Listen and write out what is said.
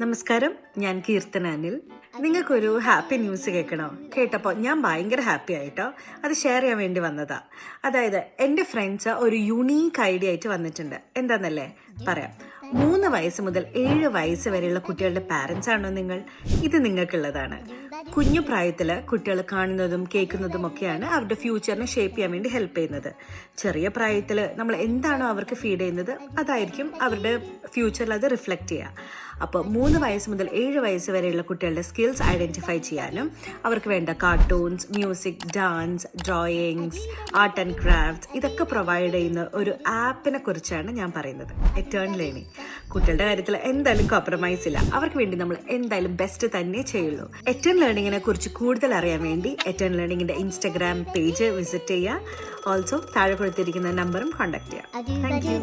നമസ്കാരം, ഞാൻ കീർത്തന അനിൽ. നിങ്ങൾക്കൊരു ഹാപ്പി ന്യൂസ് കേൾക്കണോ? കേട്ടപ്പോൾ ഞാൻ ഭയങ്കര ഹാപ്പി ആയിട്ടോ. അത് ഷെയർ ചെയ്യാൻ വേണ്ടി വന്നതാ. അതായത് എൻ്റെ ഫ്രണ്ട്സ് ഒരു യുണീക്ക് ഐഡിയ ആയിട്ട് വന്നിട്ടുണ്ട്. എന്താണെന്നല്ലേ പറയാം. 3 വയസ്സ് മുതൽ 7 വയസ്സ് വരെയുള്ള കുട്ടികളുടെ പാരൻസ് ആണോ നിങ്ങൾ? ഇത് നിങ്ങൾക്കുള്ളതാണ്. കുഞ്ഞു പ്രായത്തിൽ കുട്ടികൾ കാണുന്നതും കേൾക്കുന്നതും ഒക്കെയാണ് അവരുടെ ഫ്യൂച്ചറിനെ ഷേപ്പ് ചെയ്യാൻ വേണ്ടി ഹെൽപ്പ് ചെയ്യുന്നത്. ചെറിയ പ്രായത്തിൽ നമ്മൾ എന്താണോ അവർക്ക് ഫീഡ് ചെയ്യുന്നത് അതായിരിക്കും അവരുടെ ഫ്യൂച്ചറിൽ അത് റിഫ്ലക്റ്റ് ചെയ്യുക. അപ്പോൾ 3 വയസ്സ് മുതൽ 7 വയസ്സ് വരെയുള്ള കുട്ടികളുടെ സ്കിൽസ് ഐഡൻറ്റിഫൈ ചെയ്യാനും അവർക്ക് വേണ്ട cartoons, music, dance, drawings, art and crafts ഇതൊക്കെ പ്രൊവൈഡ് ചെയ്യുന്ന ഒരു ആപ്പിനെ കുറിച്ചാണ് ഞാൻ പറയുന്നത്. എറ്റേൺ ലേണിംഗ്. കുട്ടികളുടെ കാര്യത്തിൽ എന്തായാലും കോംപ്രമൈസ് ഇല്ല. അവർക്ക് വേണ്ടി നമ്മൾ എന്തായാലും ബെസ്റ്റ് തന്നെ ചെയ്യുള്ളൂ. എറ്റേൺ ലേണിങ്ങിനെ കുറിച്ച് കൂടുതൽ അറിയാൻ വേണ്ടി എറ്റേൺ ലേണിങ്ങിന്റെ ഇൻസ്റ്റഗ്രാം പേജ് വിസിറ്റ് ചെയ്യുക. ഓൾസോ താഴെ കൊടുത്തിരിക്കുന്ന നമ്പറും കോൺടാക്ട് ചെയ്യാം. Thank you.